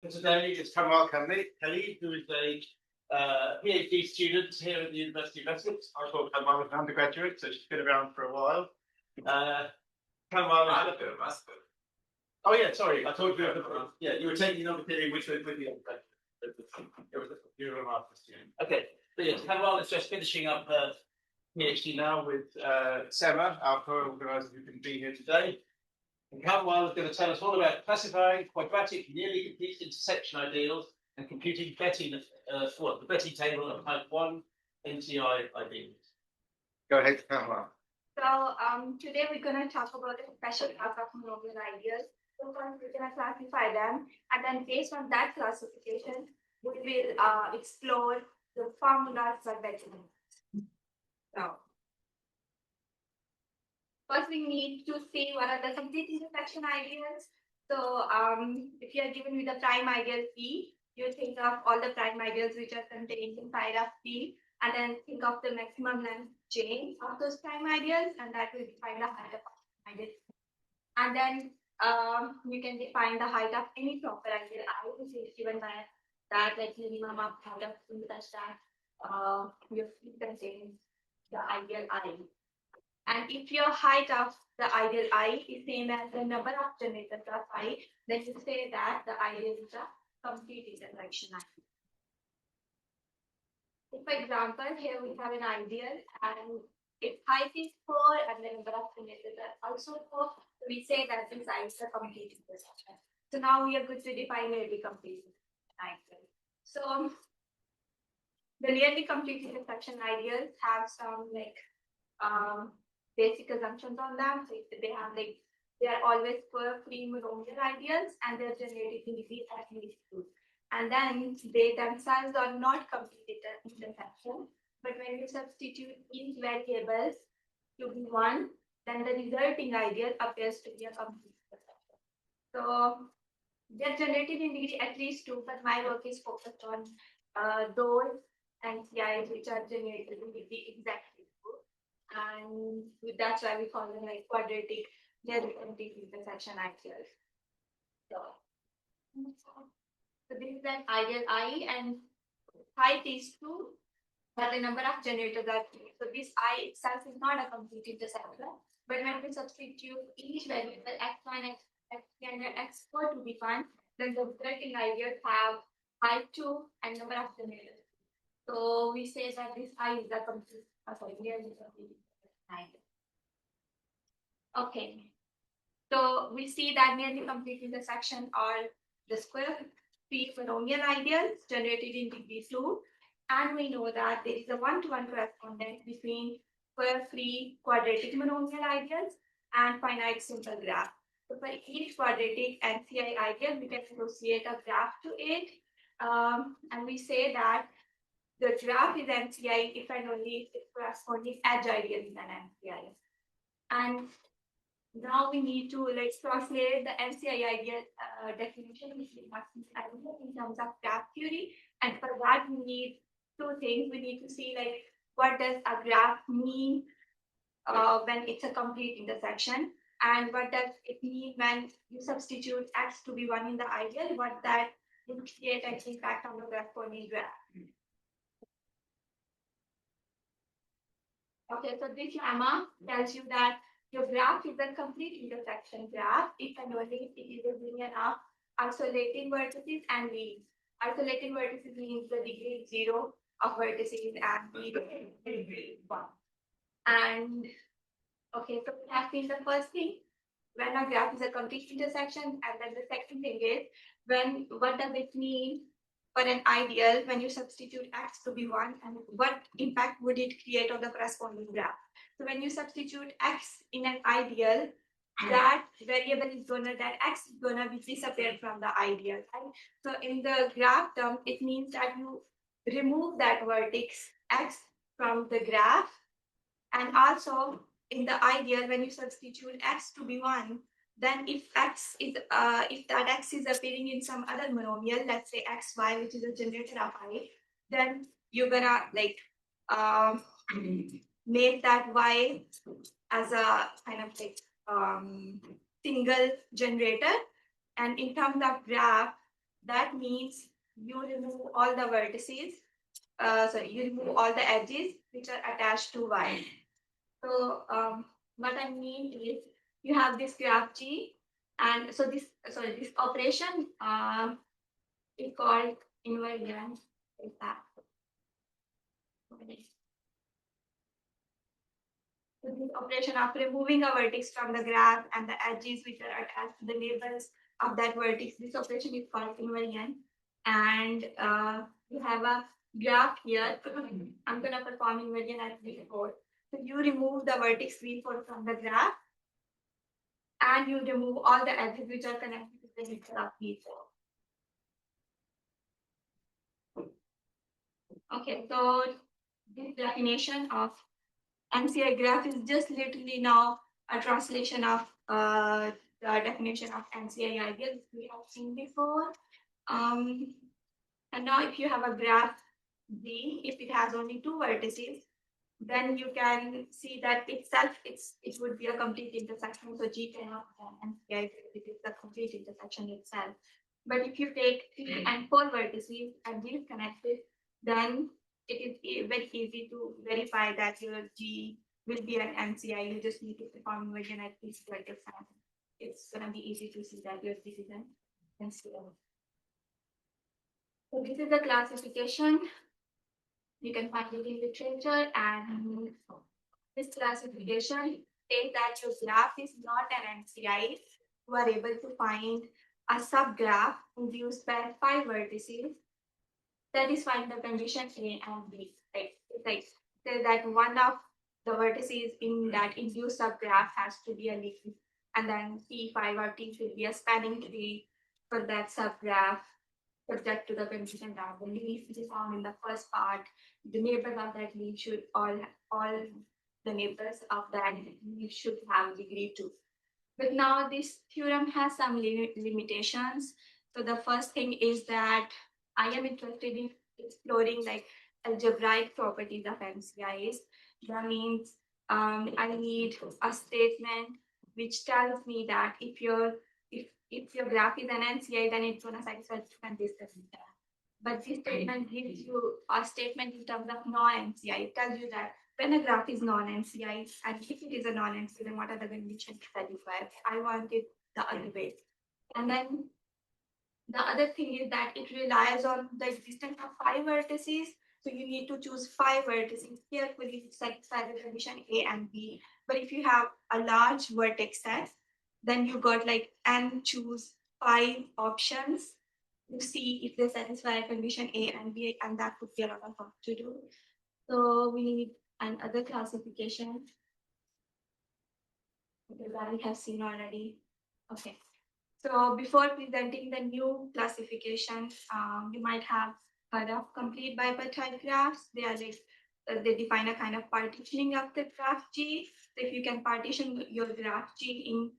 For today is Kanwal Khalid, who is a PhD student here at the University of Essex. I thought Kanwal was an undergraduate, so she's been around for a while. Kanwal is... Oh yeah, sorry, I told you. Yeah, you were taking another theory which was with the undergraduate. You were a master's student. Okay, so yes, Kanwal is just finishing up her PhD now with Sema, our co-organizer who can be here today. And Kanwal is going to tell us all about classifying quadratic nearly complete intersection ideals and computing Betti, the Betti table of Type I NCI ideals. Go ahead, Kanwal. So today we're going to talk about a special class of monomial ideals. So first we're going to classify them, and then based on that classification, we will explore the formulas for Betti. So first, we need to see what are the complete intersection ideals. So, if you are given with a prime ideal P, you think of all the prime ideals which are contained inside of P, and then think of the maximum length chain of those prime ideals, and that will define the height of ideal. And then you can define the height of any proper ideal I, which is given by that like minimum of height of such that your P contains the ideal I. And if your height of the ideal I is same as the number of generators of I, then you say that the ideal is a complete intersection ideal. So for example, here we have an ideal and its height is 4 and the number of generators are also 4. So we say that this is a complete intersection. So now we are good to define nearly complete ideal. So the nearly complete intersection ideals have some like basic assumptions on them. So they have like they are always free monomial ideals and their generating degree at least 2. And then they themselves are not complete intersection. But when you substitute each variables to be 1, then the resulting ideal appears to be a complete intersection. So they're generated in degree at least 2, but my work is focused on those NCIs which are generated in degree exactly 2. And that's why we call them like quadratic nearly complete intersection ideals. So this is an ideal I, and height is 2, but the number of generators are 3. So this I itself is not a complete intersection, but when we substitute each variable x1, x3, and x4 to be 1, then the resulting ideals have height 2 and number of generators. So we say that this I is a complete, nearly complete ideal. Okay. So we see that nearly complete intersection are the square free monomial ideals generated in degree 2. And we know that there is a one-to-one correspondence between square free quadratic monomial ideals and finite simple graph. So for each quadratic NCI ideal, we can associate a graph to it. And we say that the graph is NCI if and only if the corresponding edge ideal is an NCI. And now we need to translate the NCI ideal definition which we have in terms of graph theory. And for that, we need 2 things. We need to see what does a graph mean when it's a complete intersection, and what does it mean when you substitute x to be 1 in the ideal, what that will create an impact on the corresponding graph. Okay, so this lemma tells you that your graph is a complete intersection graph if and only if it is a union of isolating vertices and leaves. Isolating vertices means the degree 0 of vertices and the degree 1. And okay, so we have seen the first thing when a graph is a complete intersection, and then the second thing is what does it mean for an ideal when you substitute x to be 1, and what impact would it create on the corresponding graph. So when you substitute x in an ideal, that variable is that x is gonna be disappeared from the ideal. Right? So in the graph term, it means that you remove that vertex x from the graph, and also in the ideal, when you substitute x to be 1, then if that x is appearing in some other monomial, let's say xy, which is a generator of I, then you're gonna make that y as a kind of single generator. And in terms of graph, that means you remove all the vertices. You remove all the edges which are attached to Y. So what I mean is you have this graph G, and so this operation is called inversion. Is that? So this operation of removing a vertex from the graph and the edges which are attached to the labels of that vertex, this operation is called inversion. And you have a graph here. I'm going to perform inversion at V4. So you remove the vertex V4 from the graph, and you remove all the edges which are connected to the vector of V4. Okay, so this definition of NCI graph is just literally now a translation of the definition of NCI ideal we have seen before. And now if you have a graph G, if it has only two vertices, then you can see that itself it would be a complete intersection. So G cannot NCI it is a complete intersection itself. But if you take 3 and 4 vertices and these connected, then it is very easy to verify that your G will be an NCI. You just need to perform inversion at least 20 times. It's gonna be easy to see that your G is an NCI. So this is the classification. You can find it in literature, and this classification says that your graph is not an NCI. You are able to find a subgraph induced by 5 vertices satisfying the condition A and B. Right? It's like say that one of the vertices in that induced subgraph has to be a leaf, and then T5 or T should be a spanning tree for that subgraph, subject to the condition that the leaf is found in the first part. The neighbors of that leaf should all the neighbors of that leaf should have degree 2. But now this theorem has some limitations. So the first thing is that I am interested in exploring like algebraic properties of NCIs. That means I need a statement which tells me that if your graph is an NCI, then it's gonna satisfy this condition. But this statement gives you a statement in terms of non-NCI. It tells you that when a graph is non-NCI, and if it is a non-NCI, then what are the conditions that require? I want it the other way. And then the other thing is that it relies on the existence of 5 vertices. So you need to choose 5 vertices carefully to satisfy the condition A and B. But if you have a large vertex set, then you got like n choose 5 options to see if they satisfy condition A and B, and that would be a lot of work to do. So we need another classification that we have seen already. Okay. So before presenting the new classification, you might have heard of complete bipartite graphs. They are like they define a kind of partitioning of the graph G. So if you can partition your graph G in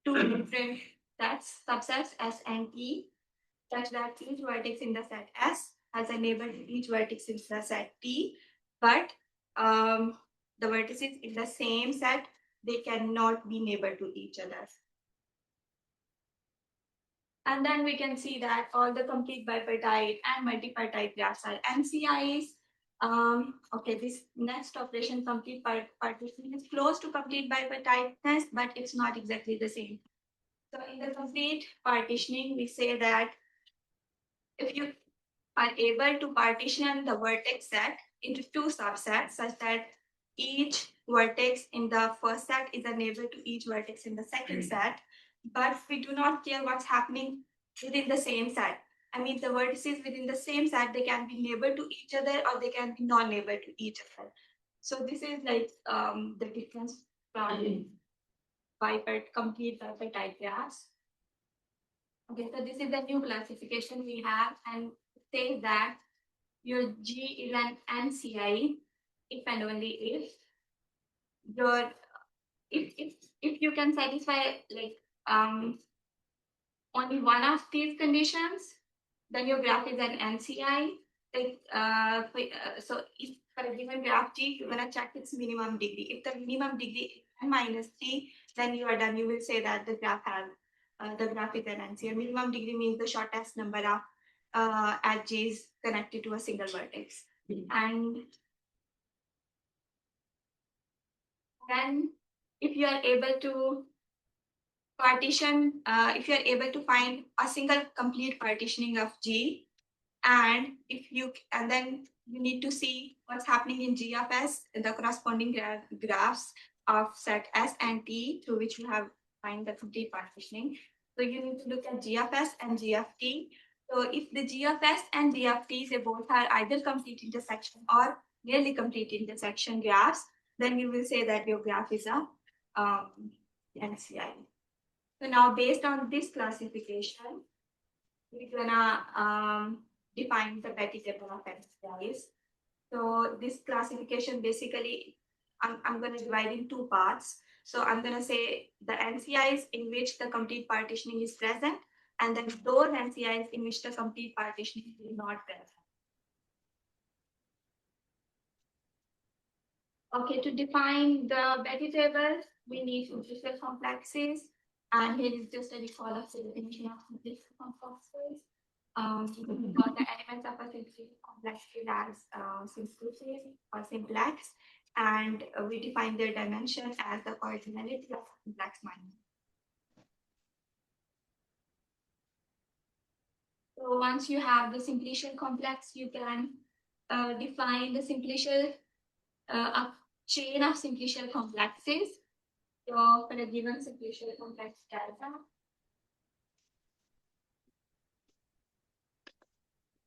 2 different sets, subsets S and E, such that each vertex in the set S has a neighbor to each vertex in the set T, but the vertices in the same set, they cannot be neighbor to each other. And then we can see that all the complete bipartite and multipartite graphs are NCIs. Okay, this next operation, complete partition, is close to complete bipartiteness, but it's not exactly the same. So in the complete partitioning, we say that if you are able to partition the vertex set into 2 subsets such that each vertex in the first set is a neighbor to each vertex in the second set, but we do not care what's happening within the same set. I mean, the vertices within the same set, they can be neighbor to each other or they can be non-neighbor to each other. So this is like the difference from complete bipartite graphs. Okay, so this is the new classification we have, and says that your G is an NCI if and only if your if you can satisfy like only one of these conditions, then your graph is an NCI. Like so if for a given graph G, you're gonna check its minimum degree. If the minimum degree is n minus 3, then you are done. You will say that the graph has the graph is an NCI. Minimum degree means the shortest number of edges connected to a single vertex. And then if you are able to partition, if you are able to find a single complete partitioning of G, and then you need to see what's happening in G of S, the corresponding graphs of set S and T through which you have find the complete partitioning. So you need to look at G of S and G of T. So if the G of S and G of T, they both are either complete intersection or nearly complete intersection graphs, then you will say that your graph is a NCI. So now based on this classification, we're gonna define the Betti table of NCIs. So this classification basically, I'm gonna divide in two parts. So I'm gonna say the NCIs in which the complete partitioning is present, and then those NCIs in which the complete partitioning is not present. Okay, to define the Betti table, we need simplified complexes, and here is just a recall of the definition of simplified complexes. We got the elements of a simplified complexity as simplicity or simplex, and we define their dimension as the cardinality of complex minimum. So once you have the simplicial complex, you can define the simplicial a chain of simplicial complexes. So for a given simplicial complex delta,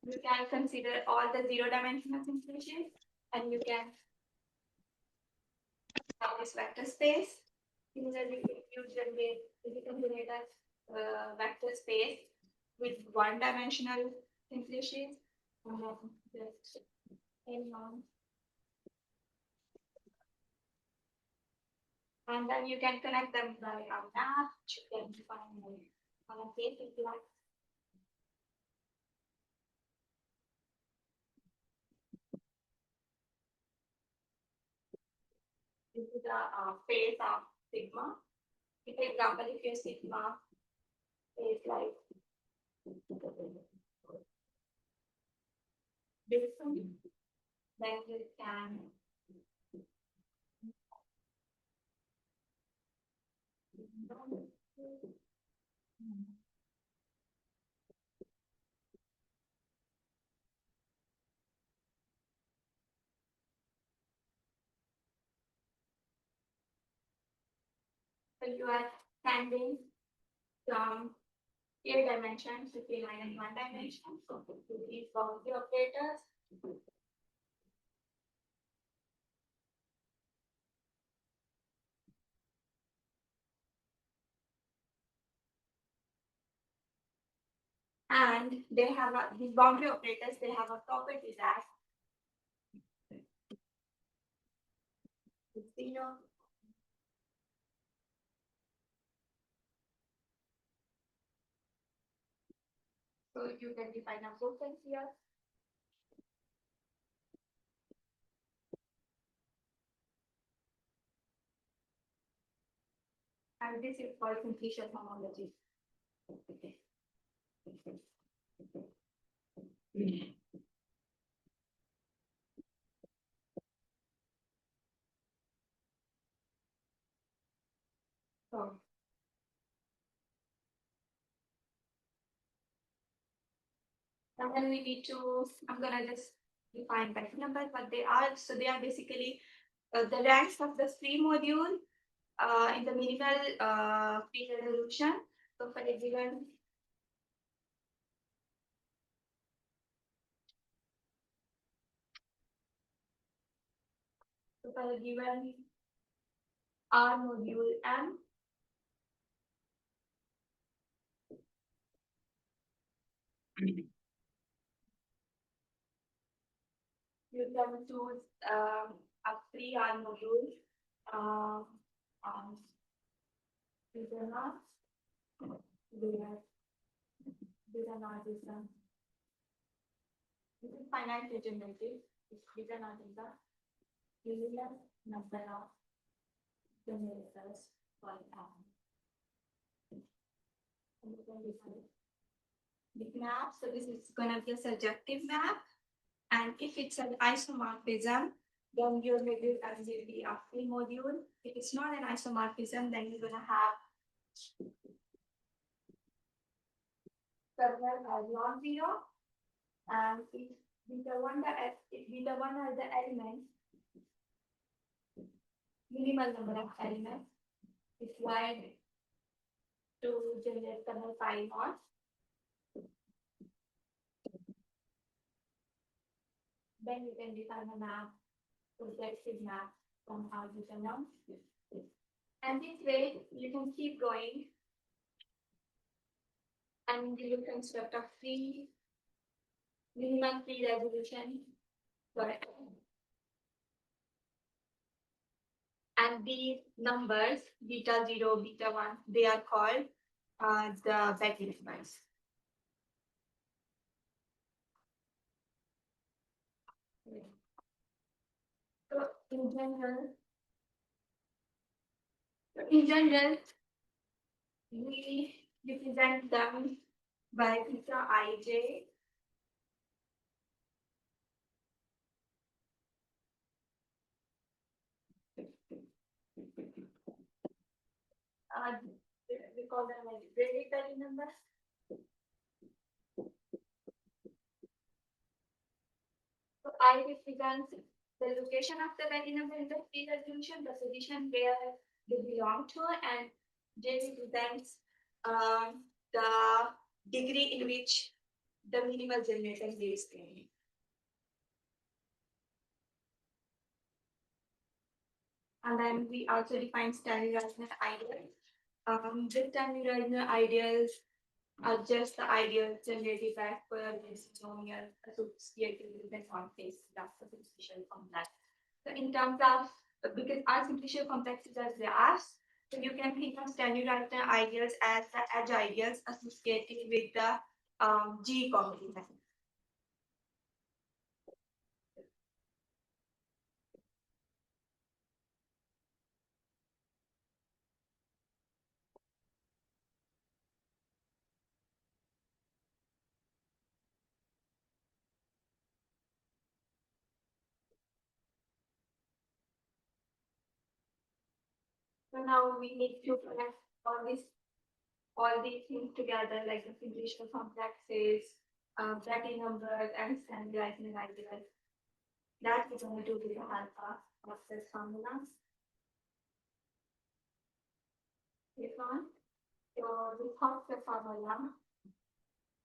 you can consider all the zero-dimensional simplicials, and you can have this vector space. Similarly, if you generate a vector space with one-dimensional simplicials, just and then you can connect them by a map, which you can define on a case if you like. This is the phase of sigma. For example, if your sigma is like this one, then you can so you are sending from k dimensions to k minus one dimension. So these boundary operators. And they have these boundary operators, they have a property that it's zero. So you can define a quotient here. And this is called simplicial homology. So and then we need to, I'm gonna just define Betti numbers, but they are, so they are basically the ranks of the free module in the minimal free resolution. So for a given R module M, you can choose a free R module. These are not. These are not this one. This is finite degenerative. These are not in the linear number of generators for And you can define the map. So this is going to be a surjective map. And if it's an isomorphism, then your module will be a free module. If it's not an isomorphism, then you're going to have kernel as non-zero. And if beta 1 are the elements, minimal number of elements required to generate kernel phi naught. Then you can define a map, projective map from algebra now. And this way you can keep going and you construct a free minimum free resolution correct. And these numbers, beta 0, beta 1, they are called the Betti numbers. So in general, we represent them by beta ij. We call them like Betti numbers. So I represents the location of the Betti number in the free resolution, the position where they belong to, and J represents the degree in which the minimal generator is in. And then we also define standardized ideals. The standardized ideals are just the ideals generated by this polynomial associated with the surface. That's the simplicial complex. So in terms of, because our simplicial complexes are graphs, so you can think of standardized ideals as the edge ideals associated with the G cognate. So now we need to connect all these things together, like the simplicial complexes, Betti numbers, and standardized ideals. That we're going to do with the help of this formula. This one. So the Hofstadter formula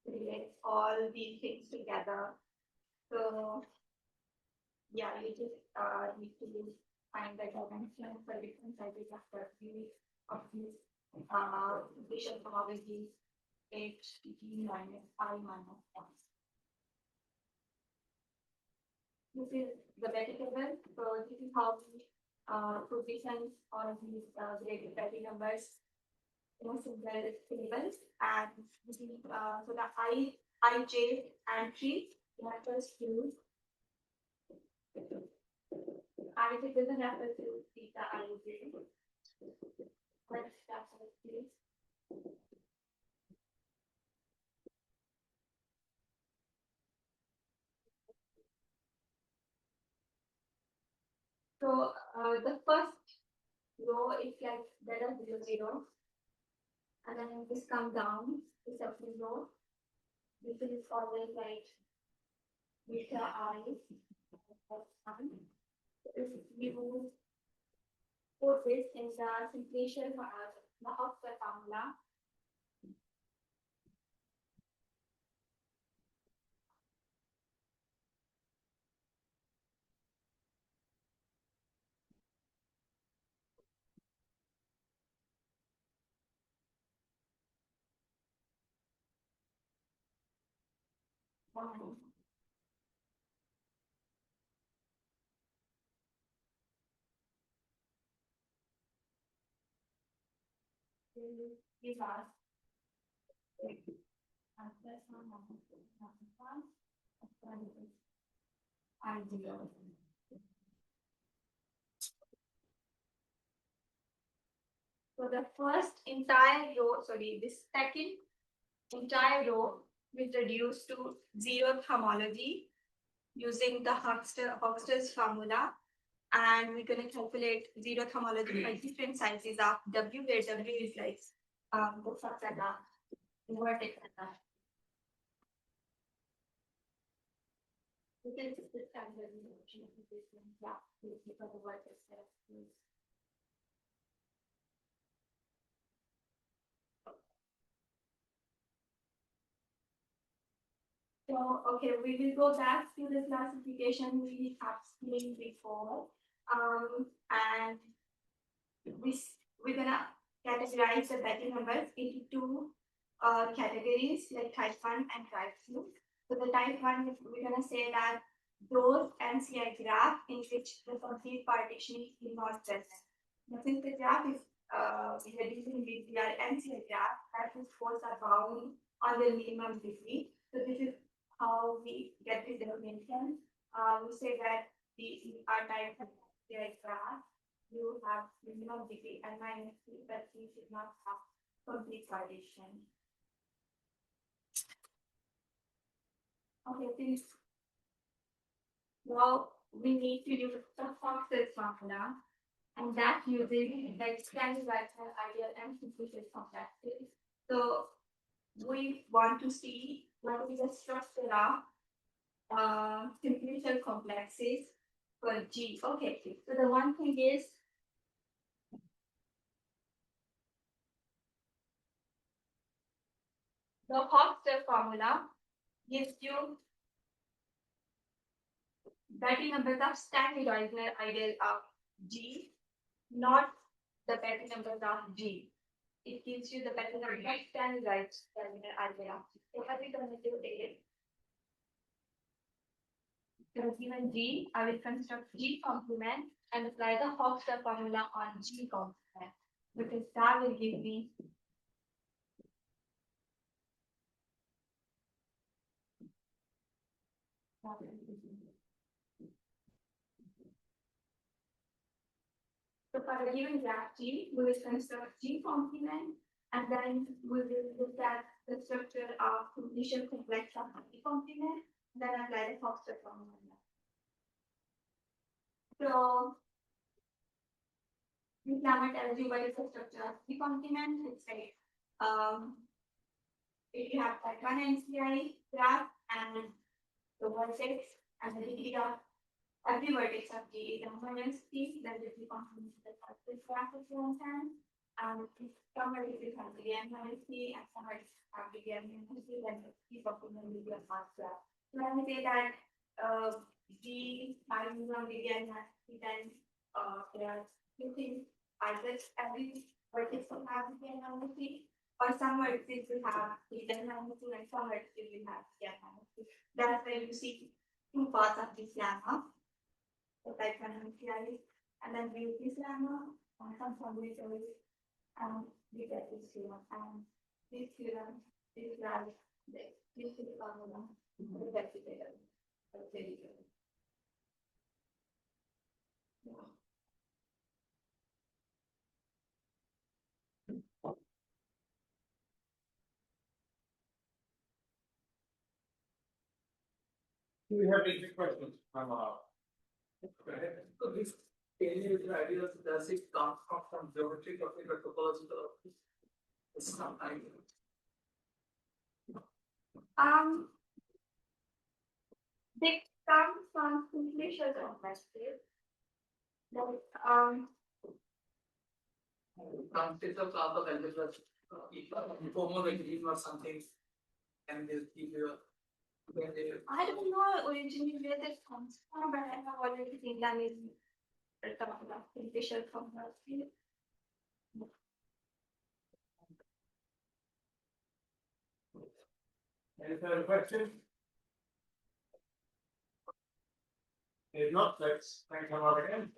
relates all these things together. So yeah, you just need to find the dimension for different sizes of these completion probabilities h d minus I minus 1. This is the Betti table. So this is how we position all these related Betti numbers in a simple tables. And this is, so the ij entry refers to, and if it doesn't refer to beta ij, let's start with this. So the first row is like there are 0, 0. And then this comes down to second row. This is always like beta I. If you put this in the simplicial the Hofstadter formula, give us ideal. So So the first entire row, sorry, this second entire row will reduce to zeroth homology using the Hochster's formula. And we're going to calculate zeroth homology by different sizes of W, where W is like the subset vertex. This is the standard notation of this one. Yeah, because the vertex is. So, okay, we will go back to the classification we have seen before. And we're gonna categorize the Betti numbers into two categories, like type 1 and type 2. So the type 1, we're gonna say that those NCI graph in which the complete partitioning is not present. Now, since the graph is we are dealing with the NCI graph, that is force are bound on the minimum degree. So this is how we get this definition. We say that the type NCI graph, you have minimum degree and minus 3, but you should not have complete partition. Okay, please. Now we need to use the Hochster's formula, and that uses the standardized ideal and simplified complexes. So we want to see what is the structure of simplified complexes for G. Okay, so the one thing is the Hochster formula gives you Betti numbers of standardized ideal of G, not the Betti numbers of G. It gives you the Betti numbers of standardized ideal of G. So what we're going to do is, so given G, I will construct G complement and apply the Hochster formula on G complement, because that will give me so for a given graph G, we will construct G complement, and then we will look at the structure of initial complex of G complement, then apply the Hochster formula. So this lemma tells you what is the structure of G complement. It's like if you have type 1 NCI graph and the vertex and the degree of every vertex of G is minus T, then the G complement is the first graph of one time. And if some vertices have degree minus T and some vertices have degree minus T, then the G complement will be a fast graph. So let me say that G has one degree minus T, then there are two things. Either every vertex will have degree minus T, or some vertices will have degree minus T, and some vertices will have degree minus T. That's where you see two parts of this lemma. So type 1 NCI, and then we use this lemma and some combinatorial, and we get this theorem. And this theorem is like this. This is the formula. The Betti theorem. Do we have any questions from So this alien ideas, does it come from geometry or the topological? It's not ideal. They come from simplicial complexes. Like It's a class of algebra, homology or something, and they give you when they. I don't know originally where this comes from, but I have already seen them in the top of simplicial complexes. Any further questions? If not, let's thank Kanwal again.